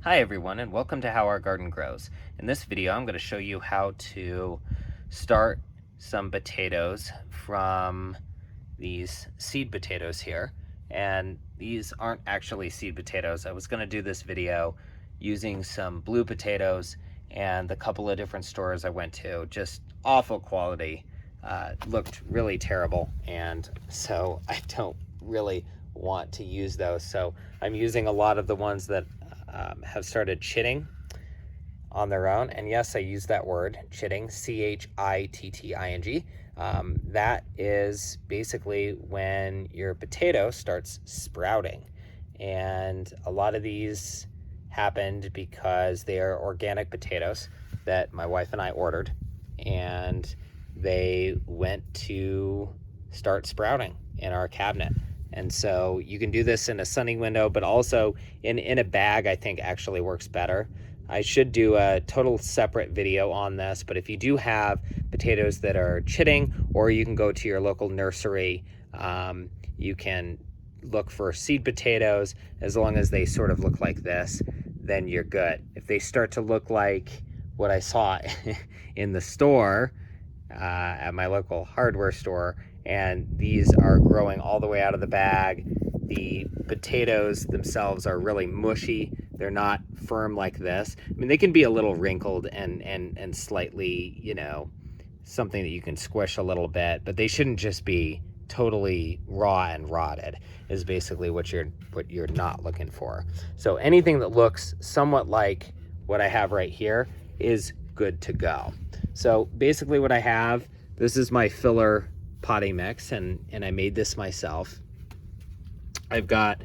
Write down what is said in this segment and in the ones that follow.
Hi everyone, and welcome to How Our Garden Grows. In this video I'm going to show you how to start some potatoes from these seed potatoes here. And these aren't actually seed potatoes. I was going to do this video using some blue potatoes, and the couple of different stores I went to, just awful quality, looked really terrible, and so I don't really want to use those. So I'm using a lot of the ones that have started chitting on their own. And yes, I use that word, chitting, C-H-I-T-T-I-N-G. That is basically when your potato starts sprouting. And a lot of these happened because they are organic potatoes that my wife and I ordered, and they went to start sprouting in our cabinet. And so you can do this in a sunny window, but also in a bag, I think actually works better. I should do a total separate video on this, but if you do have potatoes that are chitting, or you can go to your local nursery, you can look for seed potatoes. As long as they sort of look like this, then you're good. If they start to look like what I saw in the store, at my local hardware store, and these are growing all the way out of the bag, the potatoes themselves are really mushy. They're not firm like this. I mean, they can be a little wrinkled and slightly, you know, something that you can squish a little bit, but they shouldn't just be totally raw and rotted, is basically what you're not looking for. So anything that looks somewhat like what I have right here is good to go. So basically what I have, this is my filler potting mix, and I made this myself. I've got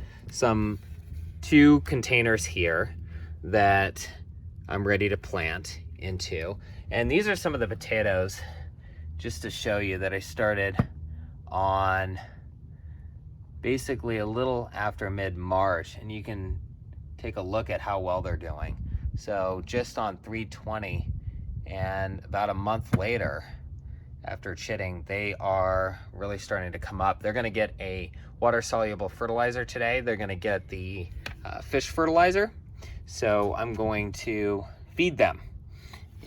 two containers here that I'm ready to plant into. And these are some of the potatoes, just to show you, that I started on basically a little after mid-March, and you can take a look at how well they're doing. So just on 320, and about a month later, after chitting, they are really starting to come up. They're going to get a water-soluble fertilizer today. They're going to get the fish fertilizer. So I'm going to feed them.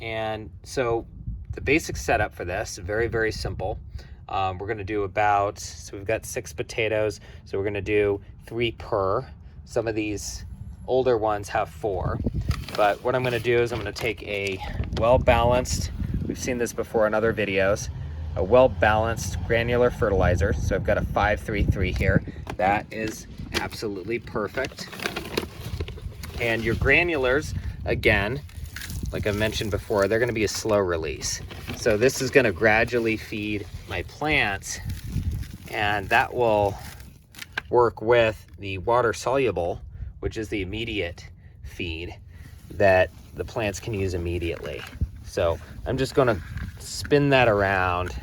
And so the basic setup for this, very, very simple. We're going to do so we've got 6 potatoes, so we're going to do 3 per. Some of these older ones have 4. But what I'm going to do is I'm going to take a well-balanced, we've seen this before in other videos, a well-balanced granular fertilizer. So I've got a 533 here. That is absolutely perfect. And your granulars, again, like I mentioned before, they're going to be a slow release. So this is going to gradually feed my plants, and that will work with the water soluble, which is the immediate feed that the plants can use immediately. So I'm just going to spin that around,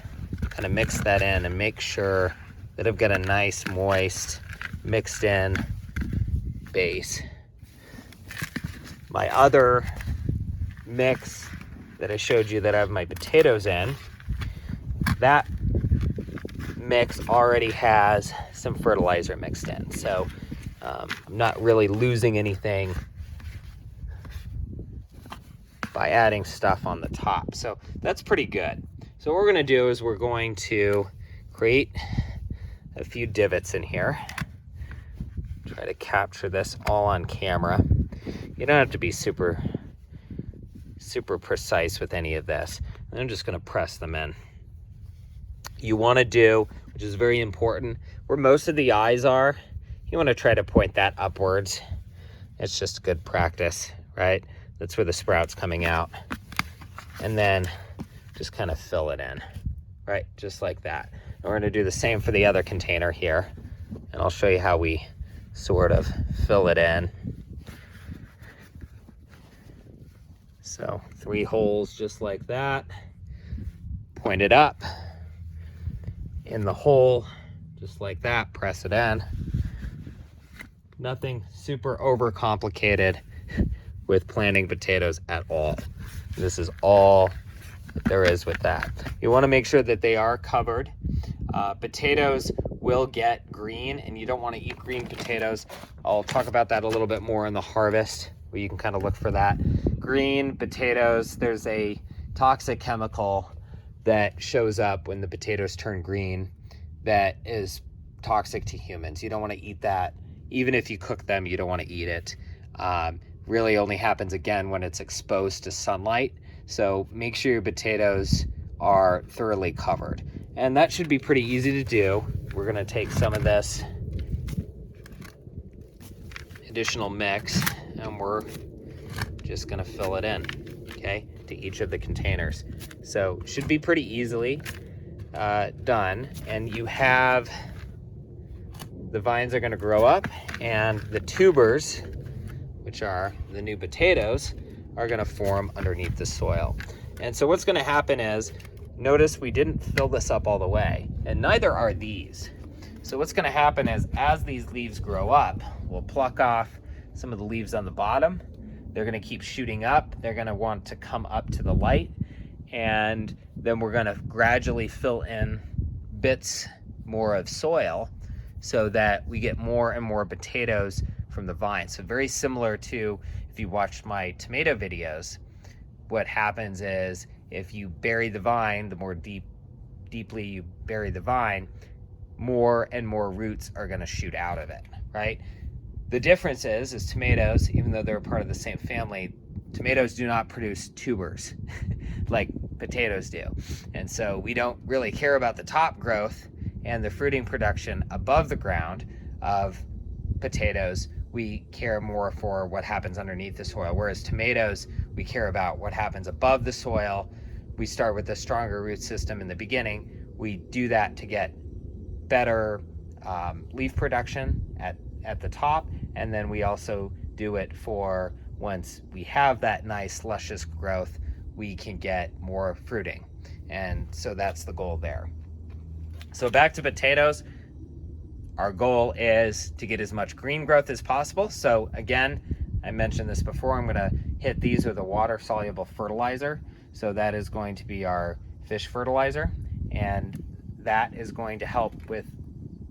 kind of mix that in, and make sure that I've got a nice, moist, mixed in base. My other mix that I showed you that I have my potatoes in, that mix already has some fertilizer mixed in. So I'm not really losing anything by adding stuff on the top. So that's pretty good. So what we're going to do is we're going to create a few divots in here. Try to capture this all on camera. You don't have to be super precise with any of this. I'm just going to press them in. You want to do, which is very important, where most of the eyes are, you want to try to point that upwards. It's just good practice, right? That's where the sprout's coming out. And then just kind of fill it in, right? Just like that. And we're going to do the same for the other container here. And I'll show you how we sort of fill it in. So 3 holes just like that. Point it up in the hole, just like that. Press it in. Nothing super overcomplicated with planting potatoes at all. This is all that there is with that. You want to make sure that they are covered. Potatoes will get green, and you don't want to eat green potatoes. I'll talk about that a little bit more in the harvest where you can kind of look for that. Green potatoes, there's a toxic chemical that shows up when the potatoes turn green that is toxic to humans. You don't want to eat that. Even if you cook them, you don't want to eat it. Really only happens again when it's exposed to sunlight. So make sure your potatoes are thoroughly covered. And that should be pretty easy to do. We're gonna take some of this additional mix and we're just gonna fill it in, okay, to each of the containers. So should be pretty easily done. And you have, the vines are gonna grow up and the tubers, which are the new potatoes, are gonna form underneath the soil. And so what's gonna happen is, notice we didn't fill this up all the way, and neither are these. So what's gonna happen is, as these leaves grow up, we'll pluck off some of the leaves on the bottom. They're gonna keep shooting up. They're gonna want to come up to the light, and then we're gonna gradually fill in bits more of soil so that we get more and more potatoes from the vine. So very similar to if you watched my tomato videos, what happens is if you bury the vine, the more deeply you bury the vine, more and more roots are gonna shoot out of it, right? The difference is tomatoes, even though they're part of the same family, tomatoes do not produce tubers like potatoes do. And so we don't really care about the top growth and the fruiting production above the ground of potatoes. We care more for what happens underneath the soil, whereas tomatoes, we care about what happens above the soil. We start with a stronger root system in the beginning. We do that to get better leaf production at the top, and then we also do it for, once we have that nice luscious growth, we can get more fruiting. And so that's the goal there. So back to potatoes. Our goal is to get as much green growth as possible. So again, I mentioned this before, I'm gonna hit these with a water-soluble fertilizer. So that is going to be our fish fertilizer, and that is going to help with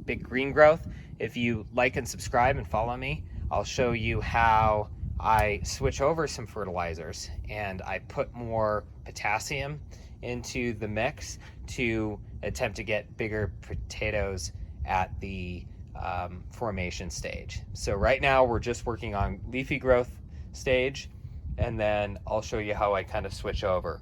big green growth. If you like and subscribe and follow me, I'll show you how I switch over some fertilizers and I put more potassium into the mix to attempt to get bigger potatoes at the formation stage. So right now we're just working on leafy growth stage, and then I'll show you how I kind of switch over.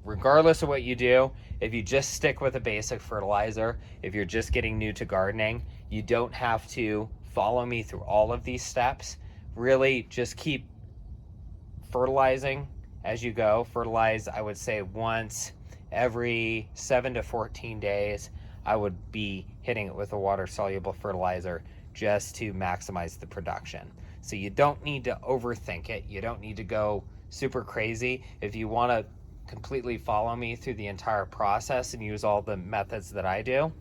Regardless of what you do, if you just stick with a basic fertilizer, if you're just getting new to gardening, you don't have to follow me through all of these steps. Really just keep fertilizing as you go. Fertilize, I would say, once every 7 to 14 days. I would be hitting it with a water-soluble fertilizer just to maximize the production. So you don't need to overthink it. You don't need to go super crazy. If you want to completely follow me through the entire process and use all the methods that I do,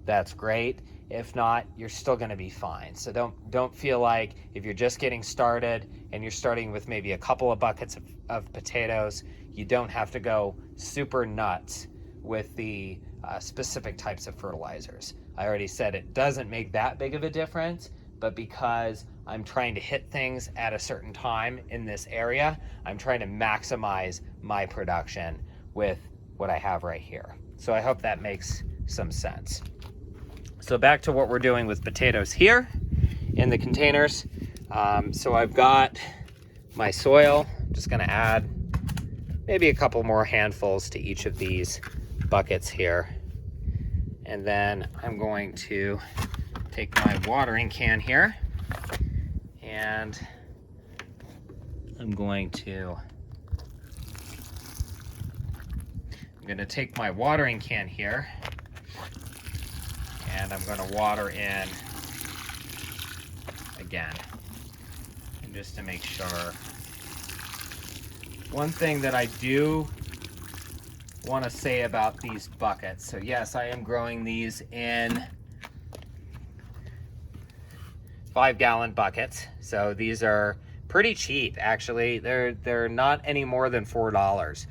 that's great. If not, you're still going to be fine. So don't feel like, if you're just getting started and you're starting with maybe a couple of buckets of potatoes, you don't have to go super nuts with the specific types of fertilizers. I already said it doesn't make that big of a difference, but because I'm trying to hit things at a certain time in this area, I'm trying to maximize my production with what I have right here. So I hope that makes some sense. So back to what we're doing with potatoes here in the containers. So I've got my soil. I'm just gonna add maybe a couple more handfuls to each of these buckets here. And then I'm going to take my watering can here, and I'm going to take my watering can here, and I'm going to water in again, and just to make sure. One thing that I do want to say about these buckets, so yes, I am growing these in 5-gallon buckets. So these are pretty cheap, actually. They're not any more than $4.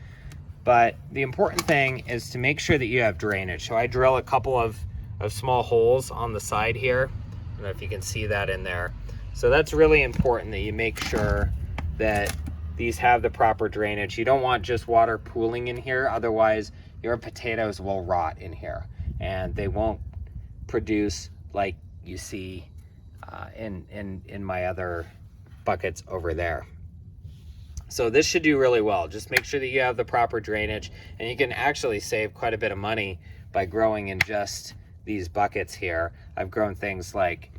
But the important thing is to make sure that you have drainage. So I drill a couple of small holes on the side here. I don't know if you can see that in there. So that's really important, that you make sure that these have the proper drainage. You don't want just water pooling in here, otherwise your potatoes will rot in here and they won't produce like you see in my other buckets over there. So this should do really well. Just make sure that you have the proper drainage, and you can actually save quite a bit of money by growing in just these buckets here. I've grown things like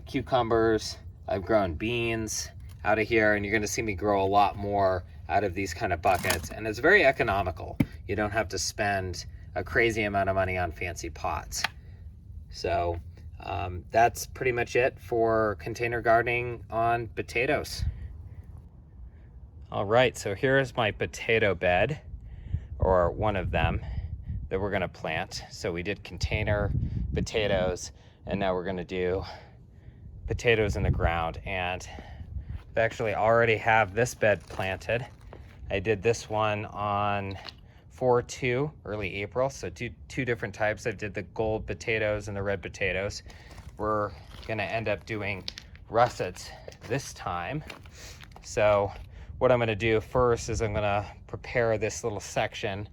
cucumbers, I've grown beans out of here, and you're gonna see me grow a lot more out of these kind of buckets. And it's very economical. You don't have to spend a crazy amount of money on fancy pots. So that's pretty much it for container gardening on potatoes. All right, so here's my potato bed, or one of them, that we're gonna plant. So we did container potatoes, and now we're gonna do potatoes in the ground. And I actually already have this bed planted. I did this one on 4/2, early April, so two different types. I did the gold potatoes and the red potatoes. We're gonna end up doing russets this time. So what I'm gonna do first is I'm gonna prepare this little section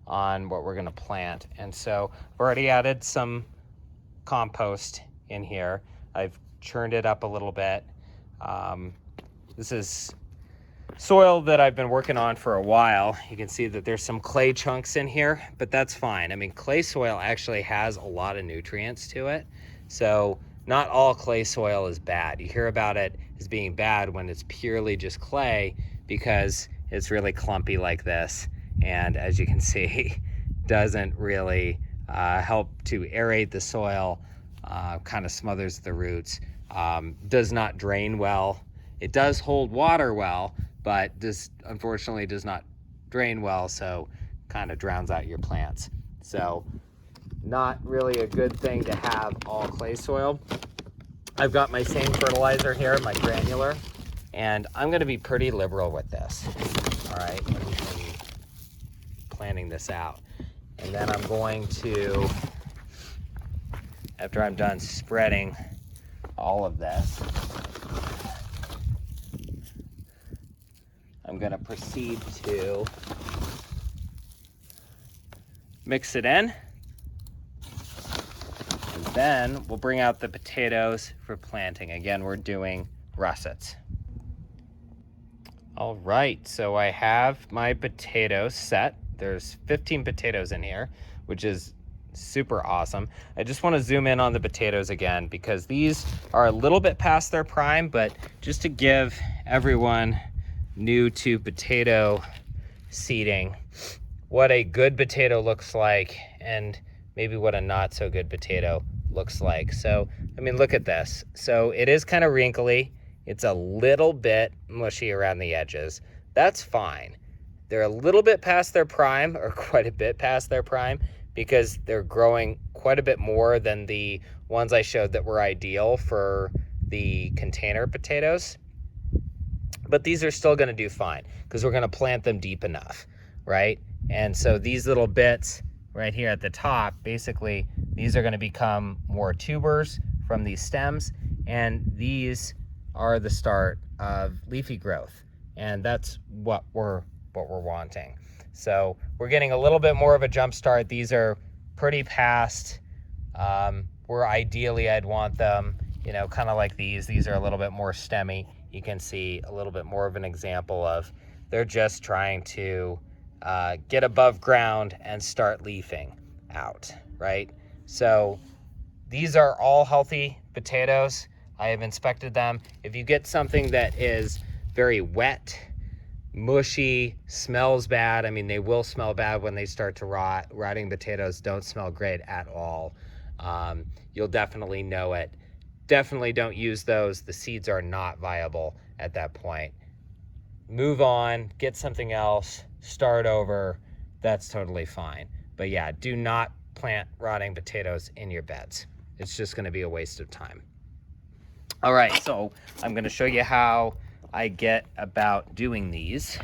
on what we're gonna plant. And so I've already added some compost in here. I've churned it up a little bit. This is soil that I've been working on for a while. You can see that there's some clay chunks in here, but that's fine. I mean, clay soil actually has a lot of nutrients to it. So not all clay soil is bad. You hear about it as being bad when it's purely just clay because it's really clumpy like this. And as you can see, doesn't really help to aerate the soil, kind of smothers the roots, does not drain well. It does hold water well, but this unfortunately does not drain well, so kind of drowns out your plants. So not really a good thing to have all clay soil. I've got my same fertilizer here, my Granular, and I'm gonna be pretty liberal with this, all right, when planning this out. And then I'm going to, after I'm done spreading all of this, I'm gonna proceed to mix it in. And then we'll bring out the potatoes for planting. Again, we're doing russets. All right, so I have my potatoes set. There's 15 potatoes in here, which is super awesome. I just want to zoom in on the potatoes again because these are a little bit past their prime, but just to give everyone new to potato seeding what a good potato looks like and maybe what a not so good potato looks like. So, I mean, look at this. So it is kind of wrinkly. It's a little bit mushy around the edges. That's fine. They're a little bit past their prime, or quite a bit past their prime, because they're growing quite a bit more than the ones I showed that were ideal for the container potatoes. But these are still gonna do fine because we're gonna plant them deep enough, right? And so these little bits right here at the top, basically, these are gonna become more tubers from these stems, and these are the start of leafy growth. And that's what we're wanting. So we're getting a little bit more of a jump start. These are pretty past where ideally I'd want them, you know, kind of like these. These are a little bit more stemmy. You can see a little bit more of an example of they're just trying to get above ground and start leafing out, right? So these are all healthy potatoes. I have inspected them. If you get something that is very wet, mushy, smells bad, I mean, they will smell bad when they start to rot. Rotting potatoes don't smell great at all. You'll definitely know it. Definitely don't use those. The seeds are not viable at that point. Move on, get something else, start over. That's totally fine. But yeah, do not plant rotting potatoes in your beds. It's just gonna be a waste of time. All right, so I'm gonna show you how I get about doing these.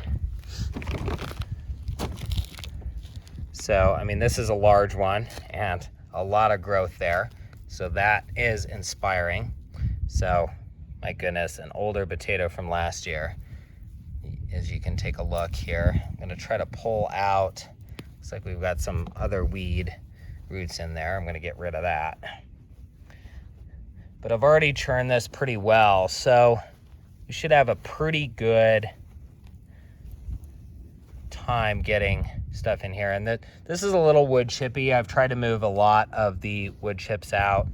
So, I mean, this is a large one and a lot of growth there. So that is inspiring. So, my goodness, an older potato from last year. as you can take a look here. I'm gonna try to pull out, looks like we've got some other weed roots in there. I'm gonna get rid of that. But I've already churned this pretty well, so we should have a pretty good time getting stuff in here. And this is a little wood chippy. I've tried to move a lot of the wood chips out.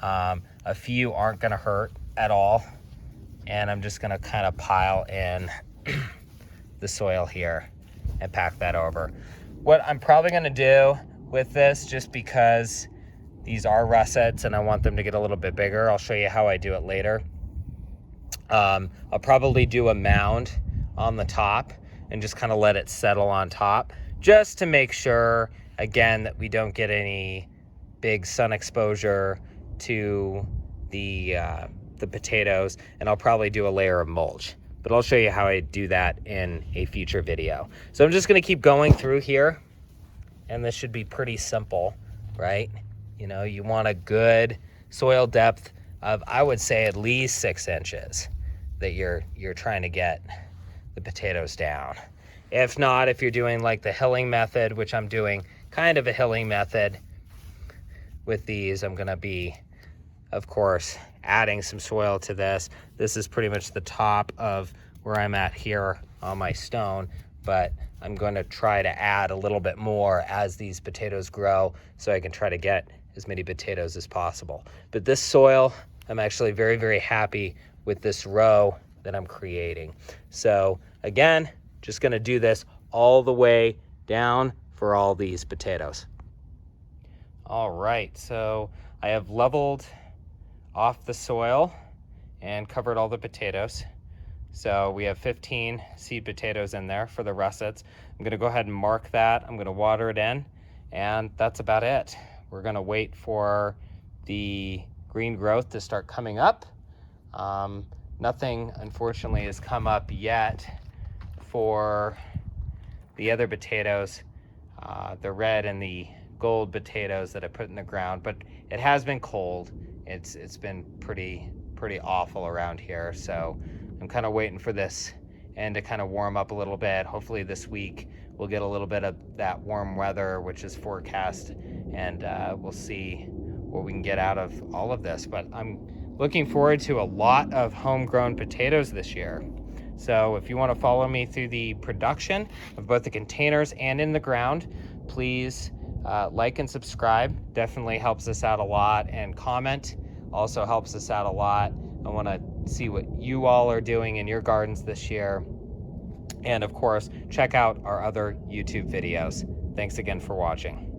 A few aren't gonna hurt at all. And I'm just gonna kind of pile in the soil here and pack that over. What I'm probably gonna do with this, just because these are russets and I want them to get a little bit bigger, I'll show you how I do it later. I'll probably do a mound on the top and just kind of let it settle on top, just to make sure, again, that we don't get any big sun exposure to the potatoes. And I'll probably do a layer of mulch, but I'll show you how I do that in a future video. So I'm just gonna keep going through here, and this should be pretty simple, right? You know, you want a good soil depth of, I would say, at least 6 inches that you're trying to get the potatoes down. If not, if you're doing like the hilling method, which I'm doing kind of a hilling method with these, I'm gonna be, of course, adding some soil to this. This is pretty much the top of where I'm at here on my stone, but I'm going to try to add a little bit more as these potatoes grow, so I can try to get as many potatoes as possible. But this soil, I'm actually very, very happy with this row that I'm creating. So again, just gonna do this all the way down for all these potatoes. All right, so I have leveled off the soil and covered all the potatoes. So we have 15 seed potatoes in there for the russets. I'm gonna go ahead and mark that. I'm gonna water it in, and that's about it. We're gonna wait for the green growth to start coming up. Nothing, unfortunately, has come up yet for the other potatoes, the red and the gold potatoes that I put in the ground, but it has been cold. It's been pretty awful around here, so I'm kind of waiting for this and to kind of warm up a little bit. Hopefully this week we'll get a little bit of that warm weather, which is forecast, and we'll see what we can get out of all of this. But I'm looking forward to a lot of homegrown potatoes this year. So if you want to follow me through the production of both the containers and in the ground, please like and subscribe. Definitely helps us out a lot, and comment also helps us out a lot. I want to see what you all are doing in your gardens this year. And of course, check out our other YouTube videos. Thanks again for watching.